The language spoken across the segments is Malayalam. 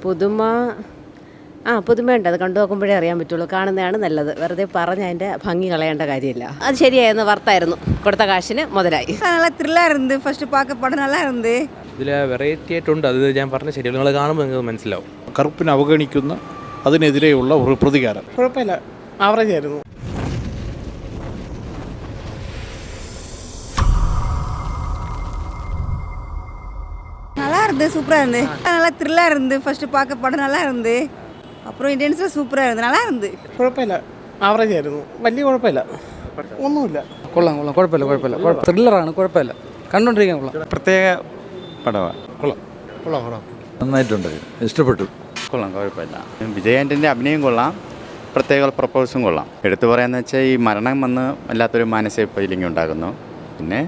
പുതുമ പുതുമയുണ്ട്. അത് കണ്ടു നോക്കുമ്പോഴേ അറിയാൻ പറ്റുള്ളൂ. കാണുന്നതാണ് നല്ലത്. വെറുതെ പറഞ്ഞ് അതിൻ്റെ ഭംഗി കളയേണ്ട കാര്യമില്ല. അത് ശരിയായിരുന്നു, വർത്തായിരുന്നു. കൊടുത്ത കാശിന് മുതലായി. நல்லா த்ரில்லா இருந்து ஃபர்ஸ்ட் பார்க்க படம் நல்லா இருந்து. ഇതിൽ വെറൈറ്റി ആയിട്ടുണ്ട്. അത് ഞാൻ പറഞ്ഞ ശരിയല്ല, നിങ്ങൾ കാണുമ്പോൾ നിങ്ങൾക്ക് മനസ്സിലാവും. കറുപ്പിനെ അവഗണിക്കുന്ന അതിനെതിരെയുള്ള ഒരു പ്രതികാരം. കുഴപ്പമില്ല, ആവറേജ് ആയിരുന്നു. நல்லா இருந்து, சூப்பரா இருந்து. நல்லா த்ரில்லா இருந்து. ஃபர்ஸ்ட் பார்க்க படம் நல்லா இருந்து. அப்புறம் இந்தியன்ஸ்ல சூப்பரா இருந்து, நல்லா இருந்து. കുഴപ്പമില്ല, ആവറേജ് ആയിരുന്നു. വലിയ കുഴപ്പമില്ല, ഒന്നുമില്ല. കൊള്ളാം കൊള്ളാം, കുഴപ്പമില്ല. ത്രില്ലറാണ്, കുഴപ്പമില്ല, കണ്ടുകൊണ്ടിരിക്കാൻ കൊള്ളാം. പ്രത്യേക പടമാണ്. കൊള്ളാം. നന്നായിട്ടുണ്ട്, ഇഷ്ടപ്പെട്ടു. കൊള്ളാം, കുഴപ്പമില്ല. വിജയ് ആൻ്റണിൻ്റെ അഭിനയം കൊള്ളാം, പ്രത്യേക പ്രപ്പോസും കൊള്ളാം. എടുത്തു പറയാന്ന് വെച്ചാൽ ഈ മരണം വന്ന് വല്ലാത്തൊരു മാനസിക ഫീലിംഗ് ഉണ്ടാകുന്നു. പിന്നെ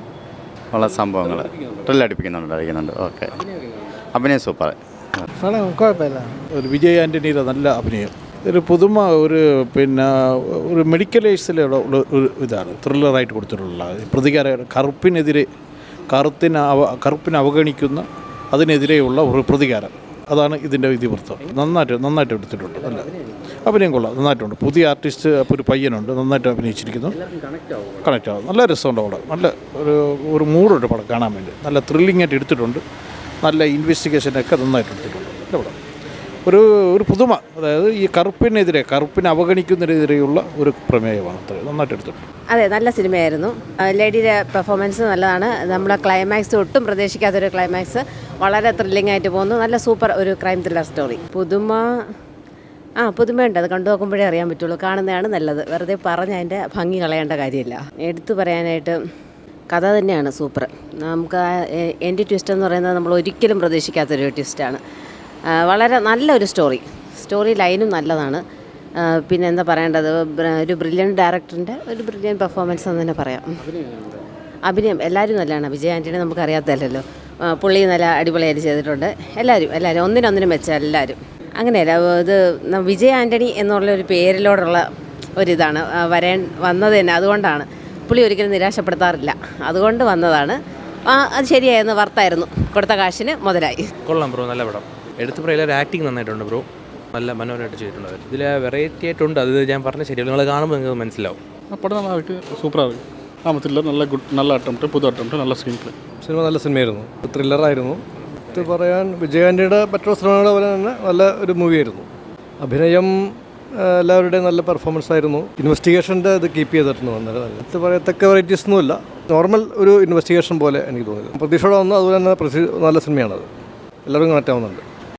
ഉള്ള സംഭവങ്ങൾ ത്രില്ലടിപ്പിക്കുന്നുണ്ട്. ഓക്കെ, അഭിനയം സൂപ്പർ. കുഴപ്പമില്ല. ഒരു വിജയ് ആൻ്റണിയുടെ നല്ല അഭിനയം, ഒരു പുതുമ, ഒരു മെഡിക്കൽ ഏഴ്സിലുള്ള ഒരു ഇതാണ് ത്രില്ലറായിട്ട് കൊടുത്തിട്ടുള്ള പ്രതികാരം. കറുപ്പിനെ അവഗണിക്കുന്ന അതിനെതിരെയുള്ള ഒരു പ്രതികാരം. അതാണ് ഇതിൻ്റെ ഇതിവൃത്തം. നന്നായിട്ട് എടുത്തിട്ടുണ്ട്. നല്ല അഭിനയം കൊള്ളാം, നന്നായിട്ടുണ്ട്. പുതിയ ആർട്ടിസ്റ്റ് ഒരു പയ്യനുണ്ട്, നന്നായിട്ട് അഭിനയിച്ചിരിക്കുന്നു. കണക്റ്റ് ആവും, നല്ല രസമുണ്ട് അവിടെ. നല്ല ഒരു മൂടുണ്ട് പടം കാണാൻ വേണ്ടി. നല്ല ത്രില്ലിംഗ് ആയിട്ട് എടുത്തിട്ടുണ്ട്. നല്ല ഇൻവെസ്റ്റിഗേഷനൊക്കെ നന്നായിട്ട് എടുത്തിട്ടുണ്ട്. നല്ല പടം. ഒരു പുതുമ, അതായത് ഈ കറുപ്പിനെ അവഗണിക്കുന്നതിനെതിരെയുള്ള ഒരു പ്രമേയമാണ്. അത്രയും നന്നായിട്ട് എടുത്തിട്ടുണ്ട്. അതെ, നല്ല സിനിമയായിരുന്നു. ലേഡിയുടെ പെർഫോമൻസ് നല്ലതാണ്. നമ്മുടെ ക്ലൈമാക്സ് ഒട്ടും പ്രതീക്ഷിക്കാത്തൊരു ക്ലൈമാക്സ്, വളരെ ത്രില്ലിംഗ് ആയിട്ട് പോകുന്നു. നല്ല സൂപ്പർ ഒരു ക്രൈം ത്രില്ലർ സ്റ്റോറി. പുതുമയുണ്ട്. അത് കണ്ടു നോക്കുമ്പോഴേ അറിയാൻ പറ്റുള്ളൂ. കാണുന്നതാണ് നല്ലത്. വെറുതെ പറഞ്ഞ് അതിൻ്റെ ഭംഗി കളയേണ്ട കാര്യമില്ല. എടുത്തു പറയാനായിട്ട് കഥ തന്നെയാണ് സൂപ്പർ. നമുക്ക് എൻ്റെ ട്വിസ്റ്റ് എന്ന് പറയുന്നത് നമ്മൾ ഒരിക്കലും പ്രതീക്ഷിക്കാത്തൊരു ട്വിസ്റ്റാണ്. വളരെ നല്ലൊരു സ്റ്റോറി ലൈനും നല്ലതാണ്. പിന്നെ എന്താ പറയേണ്ടത്, ഒരു ബ്രില്യൻറ്റ് ഡയറക്ടറിൻ്റെ ഒരു ബ്രില്യൻറ്റ് പെർഫോമൻസ് എന്ന് തന്നെ പറയാം. അഭിനയം എല്ലാവരും നല്ലതാണ്. വിജയ് ആൻ്റണി നമുക്കറിയാത്തല്ലോ, പുള്ളി നല്ല അടിപൊളിയായിട്ട് ചെയ്തിട്ടുണ്ട്. എല്ലാവരും ഒന്നിനൊന്നിനും വെച്ച എല്ലാവരും. അങ്ങനെയല്ല, ഇത് വിജയ് ആൻ്റണി എന്നുള്ളൊരു പേരിലോടുള്ള ഒരിതാണ് വന്നത് തന്നെ. അതുകൊണ്ടാണ് പുള്ളി ഒരിക്കലും നിരാശപ്പെടുത്താറില്ല, അതുകൊണ്ട് വന്നതാണ്. അത് ശരിയായിരുന്നു, വർത്തായിരുന്നു. കൊടുത്ത കാശിന് മുതലായി. കൊള്ളാം ബ്രോ, നല്ല പടം. എടുത്തു പറയില്ല, ആക്ടിങ് നന്നായിട്ടുണ്ട് ബ്രോ. നല്ല മനോഹരമായിട്ട് ചെയ്തിട്ടുണ്ട്. ഇതിൽ വെറൈറ്റി ആയിട്ടുണ്ട്. അത് ഞാൻ പറഞ്ഞ ശരിയല്ല, നിങ്ങൾ കാണുമ്പോൾ നിങ്ങൾക്ക് മനസ്സിലാവും. ആ പടം നല്ലതായിട്ട് സൂപ്പറാണ്. ത്രില്ലർ നല്ല അറ്റംപ്റ്റ്, പുതു അറ്റംപ്റ്റ്, നല്ല സ്ക്രീൻ പ്ലേ. സിനിമ നല്ല സിനിമയായിരുന്നു, ത്രില്ലറായിരുന്നു. ഇത് പറയാൻ വിജയ് ആൻ്റണിയുടെ മറ്റു സിനിമകളെ പോലെ തന്നെ നല്ല ഒരു മൂവിയായിരുന്നു. അഭിനയം എല്ലാവരുടെയും നല്ല പെർഫോമൻസ് ആയിരുന്നു. ഇൻവെസ്റ്റിഗേഷൻ്റെ ഇത് കീപ്പ് ചെയ്തിട്ടുണ്ട്. നല്ല ഇത് പറയത്തക്ക വെറൈറ്റീസ് ഒന്നുമില്ല, നോർമൽ ഒരു ഇൻവെസ്റ്റിഗേഷൻ പോലെ എനിക്ക് തോന്നിയത്. പ്രതീക്ഷയോടെ വന്നു. അതുപോലെ തന്നെ നല്ല സിനിമയാണത്. എല്ലാവരും കണക്റ്റ് ആവുന്നുണ്ട്.